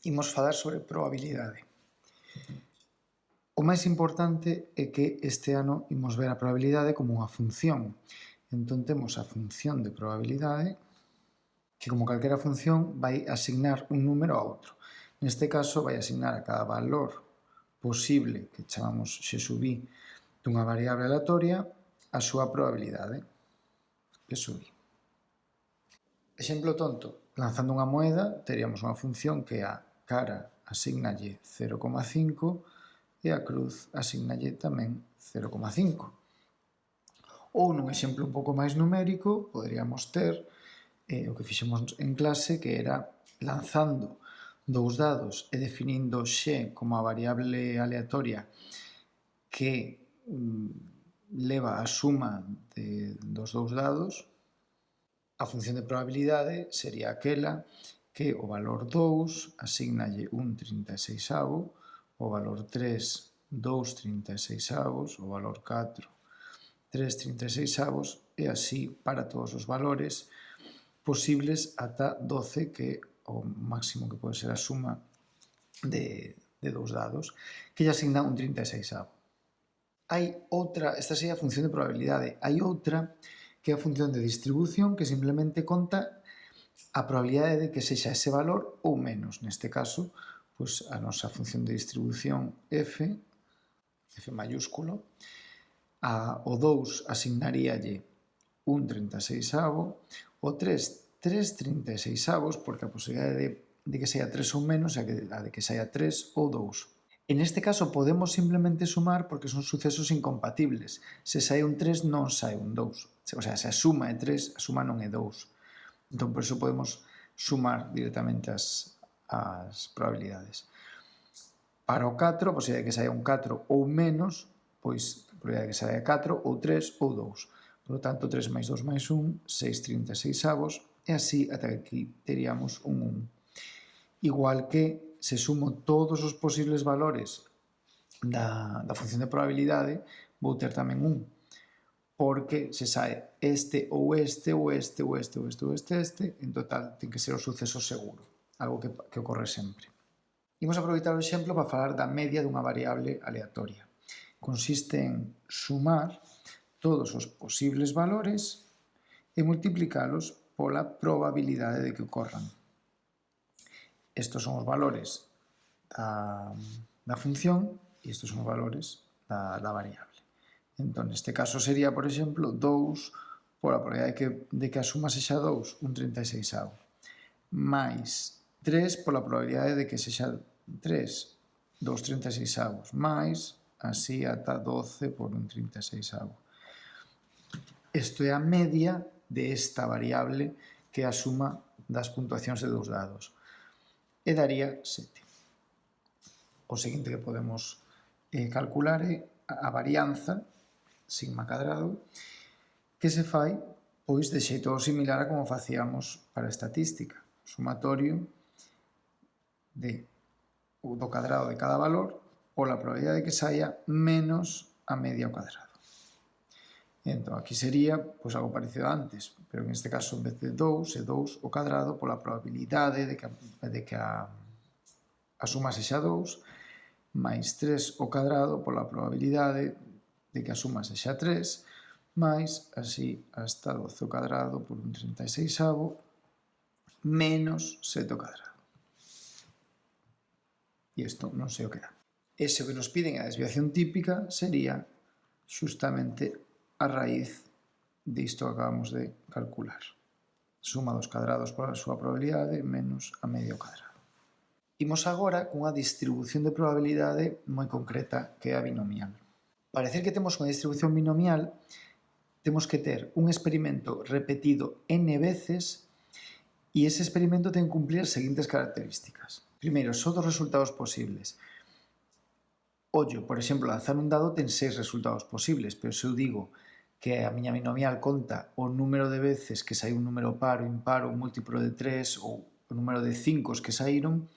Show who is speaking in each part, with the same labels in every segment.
Speaker 1: imos falar sobre probabilidade. O máis importante é que este ano imos ver a probabilidade como unha función. Entón temos a función de probabilidade que, como calquera función, vai asignar un número a outro. Neste caso, vai asignar a cada valor posible, que chamamos x sub i, dunha variable aleatoria, a súa probabilidade, p sub i. Exemplo tonto, lanzando unha moeda, teríamos unha función que a cara asignalle 0,5 e a cruz asignalle tamén 0,5. Ou nun exemplo un pouco máis numérico, poderíamos ter o que fixemos en clase, que era lanzando dous dados e definindo x como a variable aleatoria que leva a suma dos dous dados. A función de probabilidade sería aquela que o valor 2 asignalle un 36avo, o valor 3, 2/36avos, o valor 4, 3/36avos, e así para todos os valores posibles ata 12, que é o máximo que pode ser a suma de dous dados, que lle asigna un 36avo. Hai outra, esta sería a función de probabilidade, hai outra que é a función de distribución, que simplemente conta a probabilidade de que sexa ese valor ou menos. Neste caso, pois a nosa función de distribución f mayúsculo, o 2 asignaríalle un 36avo, o 3, 3/36avos, porque a posibilidade de que sexa 3 ou menos é a de que sexa 3 ou 2. En este caso podemos simplemente sumar porque son sucesos incompatibles. Se sai un 3 non sai un 2. O sea, se a suma é 3, a suma non é 2. Entón, por iso podemos sumar directamente as probabilidades. Para o 4, a posibilidade de que saia un 4 ou menos, pois a probabilidade de que saia 4 ou 3 ou 2. Por lo tanto, 3 máis 2 máis 1, 6/36avos, e así ata que aquí teríamos un 1. Igual que se sumo todos os posibles valores da función de probabilidade, vou ter tamén 1, porque se sae este ou este ou este ou este ou este ou este, en total ten que ser o suceso seguro, algo que ocorre sempre. Imos aproveitar o exemplo para falar da media dunha variable aleatoria. Consiste en sumar todos os posibles valores e multiplicalos pola probabilidade de que ocorran. Estos son os valores da función e estos son os valores da variable. Entón, neste caso sería, por exemplo, 2 pola probabilidade de que a suma sexa 2, un 36avo, máis 3 pola probabilidade de que sexa 3, 2/36avos, máis así ata 12 por un 36avo. Isto é a media desta variable que é a suma das puntuacións de dous dados. E daría 7. O seguinte que podemos calcular é a varianza, sigma cadrado, que se fai pois de xeito similar a como facíamos para a estatística. Sumatorio do cadrado de cada valor pola probabilidade de que saia menos a media ao cadrado. Entón, aquí sería pois algo parecido a antes, pero en este caso, en vez de 2, é 2 ao cadrado pola probabilidade de que a suma sexa 2, máis 3 ao cadrado pola probabilidade de que a suma sexa 3, máis así hasta 12 ao cadrado por un 36avo, menos 7 ao cadrado. E isto non sei o que dá. Ese que nos piden a desviación típica sería xustamente a raíz disto que acabamos de calcular. Suma dos cadrados pola súa probabilidade menos a media ao cadrado. Imos agora cunha distribución de probabilidade moi concreta, que é a binomial. Para decir que temos unha distribución binomial, temos que ter un experimento repetido n veces e ese experimento ten que cumplir as seguintes características. Primeiro, só dos resultados posibles. Ollo, por exemplo, lanzar un dado ten 6 resultados posibles, pero se eu digo que a miña binomial conta o número de veces que sai un número par ou impar ou múltiplo de 3 ou o número de 5 que saíron,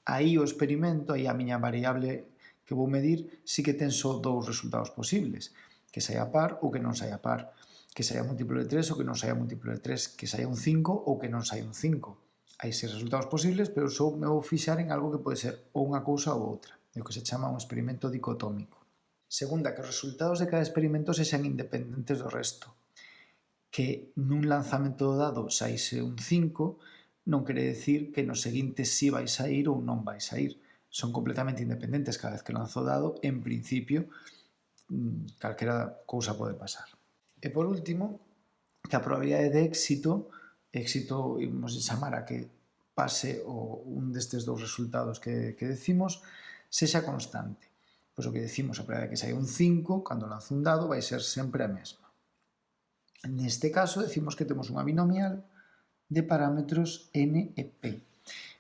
Speaker 1: aí o experimento, aí a miña variable que vou medir, sí que ten só 2 resultados posibles, que saia par ou que non saia par, que saia múltiplo de 3 ou que non saia múltiplo de 3, que saia un 5 ou que non saia un 5. Hai 6 resultados posibles, pero só me vou fixar en algo que pode ser ou unha cousa ou outra, é o que se chama un experimento dicotómico. Segunda, que os resultados de cada experimento sexan independentes do resto. Que nun lanzamento do dado saíse un 5 non quere decir que no seguinte si vai sair ou non vai sair. Son completamente independentes. Cada vez que lanzo o dado, en principio, calquera cousa pode pasar. E por último, que a probabilidade de éxito imos chamar a que pase un destes dous resultados que decimos, sexa constante. Pois o que decimos, a probabilidade de que saia un 5, cando lanzo un dado, vai ser sempre a mesma. Neste caso, decimos que temos unha binomial de parámetros n e p.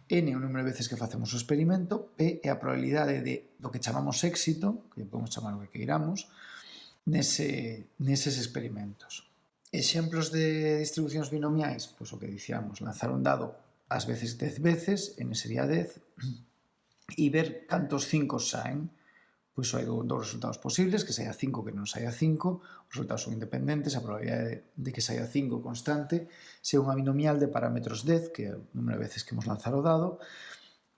Speaker 1: N é o número de veces que facemos o experimento, P é a probabilidade do que chamamos éxito, que podemos chamar o que queiramos, neses experimentos. Exemplos de distribucións binomiais, pois o que dicíamos, lanzar un dado ás veces 10 veces, N sería 10, e ver cantos 5 saen. Pois hai dous resultados posibles, que saia 5 que non saia 5, os resultados son independentes, a probabilidade de que saia 5 constante, se é unha binomial de parámetros 10, que é o número de veces que hemos lanzado o dado,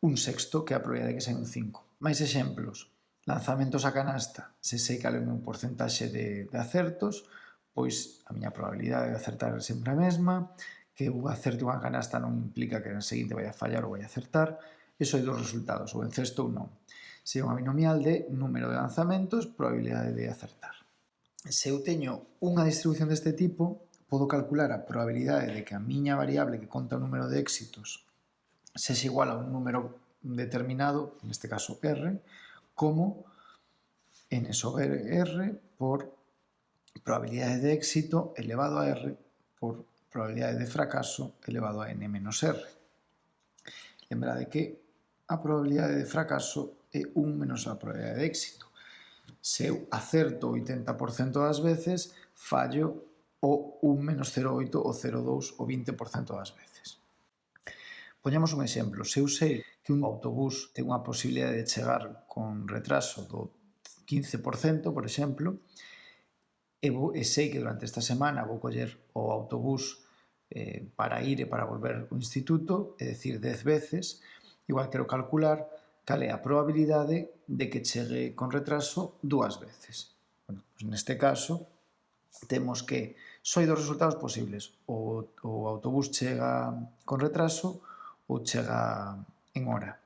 Speaker 1: un sexto, que é a probabilidade de que saia un 5. Mais exemplos, lanzamentos a canasta, se sei cal é o meu porcentaxe de acertos, pois a miña probabilidade de acertar é sempre a mesma, que eu acerte unha canasta non implica que na seguinte vai a fallar ou vai a acertar, e hai dous resultados, ou encesto ou non. Se é unha binomial de número de lanzamentos, probabilidade de acertar. Se eu teño unha distribución deste tipo, podo calcular a probabilidade de que a miña variable que conta o número de éxitos sexa igual a un número determinado, neste caso R, como n sobre R por probabilidade de éxito elevado a R por probabilidade de fracaso elevado a n menos R. Lembrade que a probabilidade de fracaso é 1 menos a probabilidade de éxito. Se eu acerto o 80% das veces, fallo o 1 menos 0,8 ou 0,2 o 20% das veces. Poñamos un exemplo. Se eu sei que un autobús ten unha posibilidade de chegar con retraso do 15%, por exemplo, e sei que durante esta semana vou coller o autobús para ir e para volver ao instituto, é dicir, 10 veces, igual quero calcular cal é a probabilidade de que chegue con retraso 2 veces. Bueno, pues neste caso, temos que só hai dos resultados posibles. O autobús chega con retraso ou chega en hora.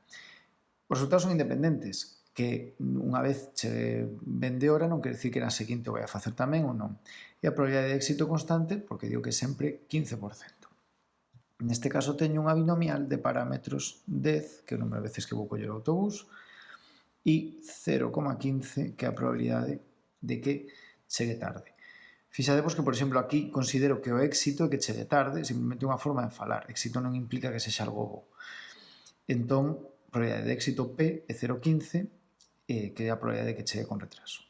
Speaker 1: Os resultados son independentes, que unha vez chegue ben de hora non quere dicir que na seguinte o vai a facer tamén ou non. E a probabilidade de éxito constante, porque digo que é sempre 15%. Neste caso teño unha binomial de parámetros 10, que é o número de veces que vou coller o autobús, e 0,15, que é a probabilidade de que chegue tarde. Fixadevos que, por exemplo, aquí considero que o éxito é que chegue tarde, simplemente unha forma de falar. Éxito non implica que sexa algo bo. Entón, a probabilidade de éxito P é 0,15, que é a probabilidade de que chegue con retraso.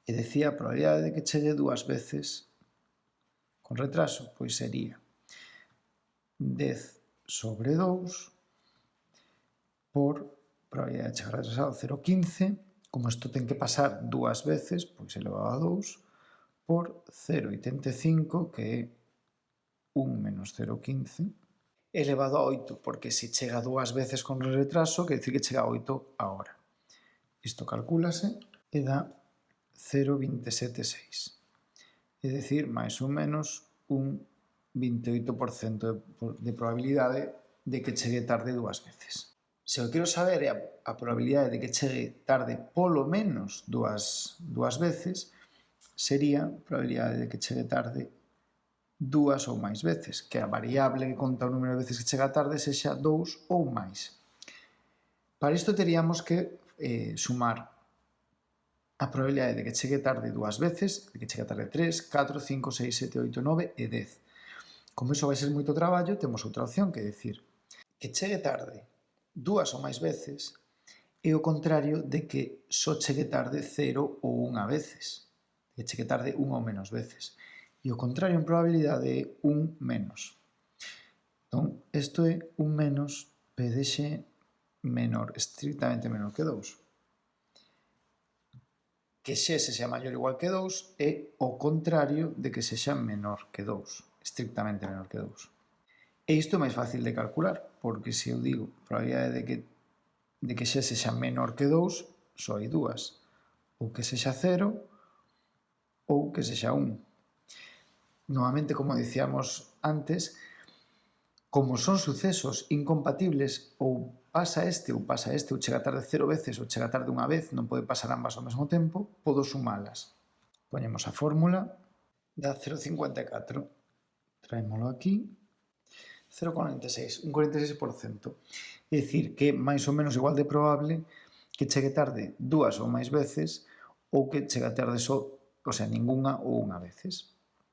Speaker 1: E decía, a probabilidade de que chegue 2 veces con retraso, pois sería 10 sobre 2 por probabilidade de chegar retrasado 0,15, como isto ten que pasar 2 veces, pois elevado a 2, por 0,85, que é 1 menos 0,15, elevado a 8, porque se chega 2 veces con retraso, quer dicir que chega a 8 a hora. Isto calcúlase e dá 0,276. É dicir, máis ou menos un 28% de probabilidade de que chegue tarde 2 veces. Se o quero saber é a probabilidade de que chegue tarde polo menos 2 veces, sería a probabilidade de que chegue tarde 2 ou máis veces, que a variable que conta o número de veces que chega tarde sexa 2 ou máis. Para isto teríamos que sumar a probabilidade de que chegue tarde 2 veces, de que chegue tarde 3, 4, 5, 6, 7, 8, 9 e 10. Como iso vai ser moito traballo, temos outra opción, que é dicir que chegue tarde 2 ou máis veces é o contrario de que só chegue tarde 0 ou 1 veces, que chegue tarde 1 ou menos veces. E o contrario en probabilidade é 1 menos. Entón, isto é 1 menos P de X menor, estrictamente menor que 2. Que X sexa maior ou igual que 2 é o contrario de que sexa menor que 2. Estrictamente menor que 2. E isto é máis fácil de calcular, porque se eu digo a probabilidade de que xa sexa menor que 2, só hai dúas. Ou que sexa 0 ou que sexa 1. Novamente, como dicíamos antes, como son sucesos incompatibles, ou pasa este, ou chega tarde 0 veces, ou chega tarde unha vez, non pode pasar ambas ao mesmo tempo, podo sumalas. Poñemos a fórmula, dá 0,54. Traémolo aquí. 0,46, un 46%. É dicir, que é máis ou menos igual de probable que chegue tarde 2 ou máis veces ou que chegue tarde só, ninguna ou unha veces.